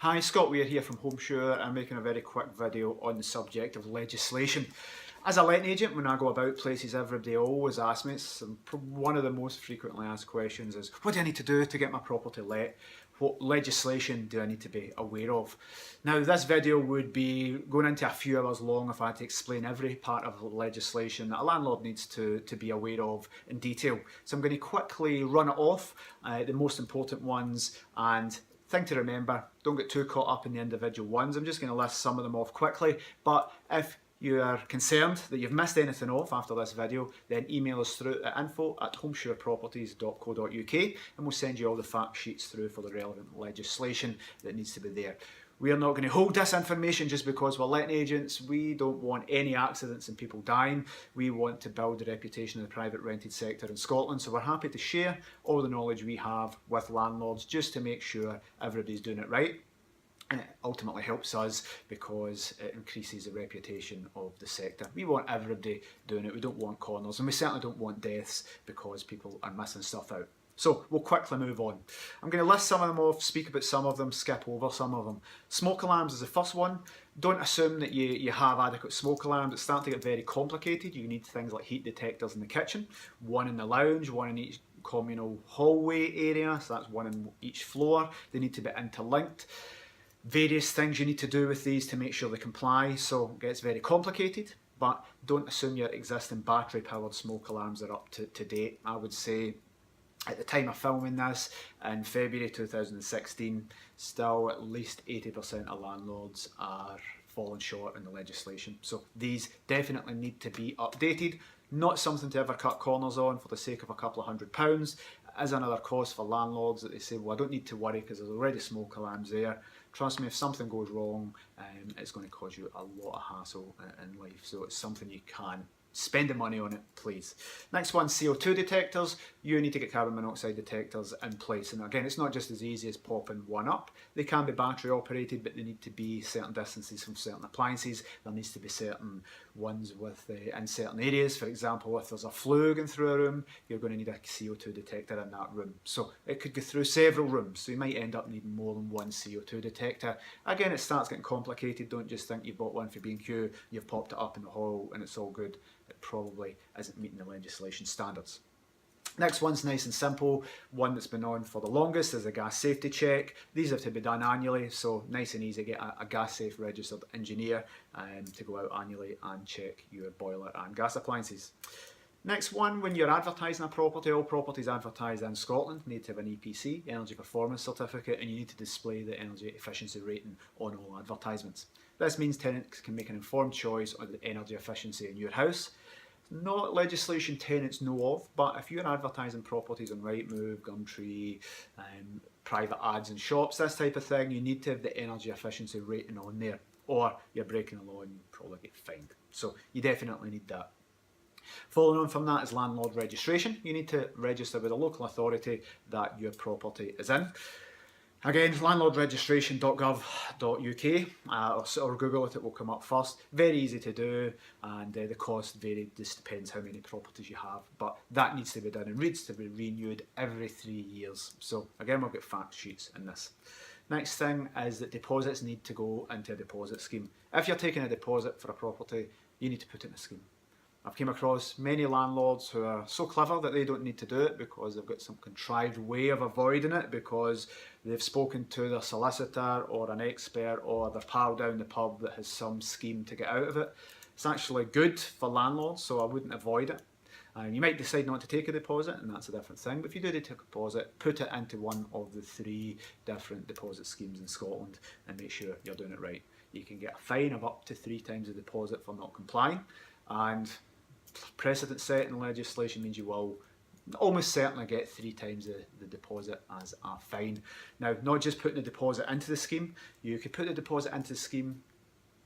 Hi, Scott Weir here from HomeSure. I'm making a very quick video on the subject of legislation. As a letting agent, when I go about places, everybody always asks me, it's one of the most frequently asked questions is, what do I need to do to get my property let? What legislation do I need to be aware of? Now, this video would be going into a few hours long if I had to explain every part of the legislation that a landlord needs to be aware of in detail. So I'm going to quickly run it off, the most important ones, and thing to remember, don't get too caught up in the individual ones. I'm just going to list some of them off quickly, but if you are concerned that you've missed anything off after this video, then email us through at info@homesureproperties.co.uk and we'll send you all the fact sheets through for the relevant legislation that needs to be there. We are not going to hold this information just because we're letting agents. We don't want any accidents and people dying. We want to build the reputation of the private rented sector in Scotland, so we're happy to share all the knowledge we have with landlords just to make sure everybody's doing it right. And it ultimately helps us because it increases the reputation of the sector. We want everybody doing it. We don't want corners, and we certainly don't want deaths because people are missing stuff out. So we'll quickly move on. I'm going to list some of them off, speak about some of them, skip over some of them. Smoke alarms is the first one. Don't assume that you have adequate smoke alarms. It's starting to get very complicated. You need things like heat detectors in the kitchen, one in the lounge, one in each communal hallway area, so that's one in each floor. They need to be interlinked. Various things you need to do with these to make sure they comply, so it gets very complicated, but don't assume your existing battery powered smoke alarms are up to date. I would say at the time of filming this, in February 2016, still at least 80% of landlords are falling short in the legislation. So these definitely need to be updated. Not something to ever cut corners on for the sake of a couple of £100. As another cost for landlords that they say, well, I don't need to worry because there's already smoke alarms there. Trust me, if something goes wrong, it's going to cause you a lot of hassle in life. So it's something you can spend the money on it, please. Next one, CO2 detectors. You need to get carbon monoxide detectors in place. And again, it's not just as easy as popping one up. They can be battery operated, but they need to be certain distances from certain appliances. There needs to be certain ones with in certain areas. For example, if there's a flue going through a room, you're going to need a CO2 detector in that room. So it could go through several rooms. So you might end up needing more than one CO2 detector. Again, it starts getting complicated. Don't just think you bought one for B&Q, you've popped it up in the hall and it's all good. It probably isn't meeting the legislation standards. Next one's nice and simple. One that's been on for the longest is a gas safety check. These have to be done annually, so nice and easy. Get a gas safe registered engineer to go out annually and check your boiler and gas appliances. Next one, when you're advertising a property, all properties advertised in Scotland need to have an EPC, Energy Performance Certificate, and you need to display the energy efficiency rating on all advertisements. This means tenants can make an informed choice on the energy efficiency in your house. Not legislation tenants know of, but if you're advertising properties on Rightmove, Gumtree, private ads in shops, this type of thing, you need to have the energy efficiency rating on there, or you're breaking the law and you'll probably get fined. So you definitely need that. Following on from that is landlord registration. You need to register with a local authority that your property is in. Again, landlordregistration.gov.uk or Google it, it will come up first. Very easy to do, and the cost varies, just depends how many properties you have, but that needs to be done and needs to be renewed every 3 years. So again, we'll get fact sheets in this. Next thing is that deposits need to go into a deposit scheme. If you're taking a deposit for a property, you need to put it in a scheme. I've come across many landlords who are so clever that they don't need to do it because they've got some contrived way of avoiding it because they've spoken to their solicitor or an expert or their pal down the pub that has some scheme to get out of it. It's actually good for landlords, so I wouldn't avoid it. You might decide not to take a deposit, and that's a different thing, but if you do take a deposit, put it into one of the 3 different deposit schemes in Scotland and make sure you're doing it right. You can get a fine of up to 3 times the deposit for not complying, and precedent setting legislation means you will almost certainly get 3 times the deposit as a fine. Now, not just putting the deposit into the scheme, you could put the deposit into the scheme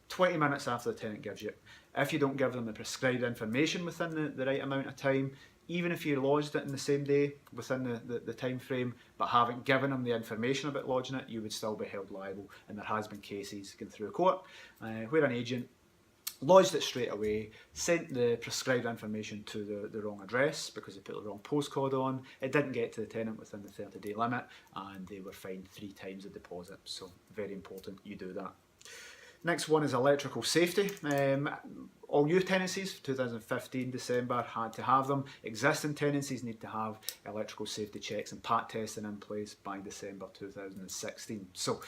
20 minutes after the tenant gives you it. If you don't give them the prescribed information within the right amount of time, even if you lodged it in the same day within the time frame but haven't given them the information about lodging it, you would still be held liable, and there has been cases going through court where an agent lodged it straight away, sent the prescribed information to the wrong address because they put the wrong postcode on. It didn't get to the tenant within the 30-day limit, and they were fined 3 times the deposit. So very important you do that. Next one is electrical safety. All new tenancies, 2015 December, had to have them. Existing tenancies need to have electrical safety checks and pat testing in place by December 2016. So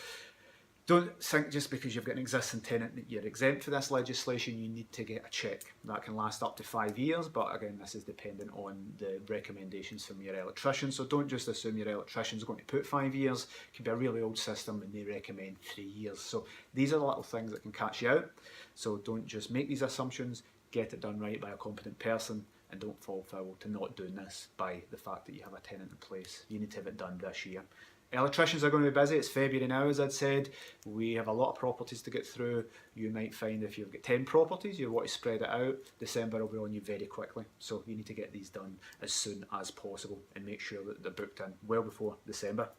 don't think just because you've got an existing tenant that you're exempt for this legislation. You need to get a check. That can last up to 5 years, but again, this is dependent on the recommendations from your electrician. So don't just assume your electrician's going to put 5 years. It can be a really old system and they recommend 3 years. So these are the little things that can catch you out. So don't just make these assumptions, get it done right by a competent person, and don't fall foul to not doing this by the fact that you have a tenant in place. You need to have it done this year. Electricians are going to be busy. It's February now, as I'd said. We have a lot of properties to get through. You might find if you've got 10 properties, you want to spread it out. December will be on you very quickly. So you need to get these done as soon as possible and make sure that they're booked in well before December.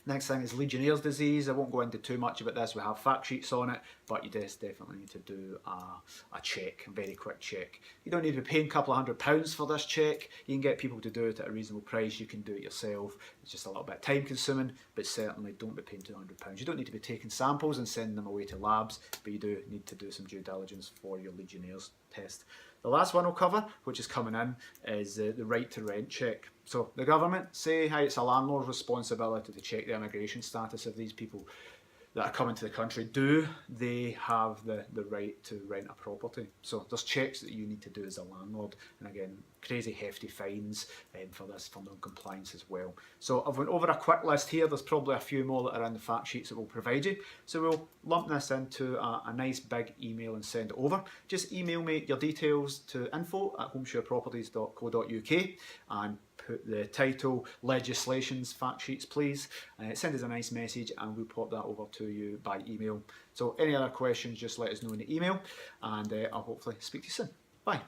Next thing is Legionnaire's disease. I won't go into too much about this. We have fact sheets on it, but you just definitely need to do a check, a very quick check. You don't need to be paying a couple of £100 for this check. You can get people to do it at a reasonable price. You can do it yourself. It's just a little bit time consuming, but certainly don't be paying £200. You don't need to be taking samples and sending them away to labs, but you do need to do some due diligence for your Legionnaire's test. The last one I'll cover, which is coming in, is the right to rent check. So the government say, hey, it's a landlord's responsibility to check the immigration status of these people that are coming to the country. Do they have the right to rent a property? So there's checks that you need to do as a landlord, and again, crazy hefty fines for this, for non-compliance as well. So I've went over a quick list here. There's probably a few more that are in the fact sheets that we'll provide you. So we'll lump this into a nice big email and send it over. Just email me your details to info@homeshareproperties.co.uk and put the title legislations fact sheets please. Send us a nice message and we'll pop that over to you by email. So any other questions, just let us know in the email, and I'll hopefully speak to you soon. Bye.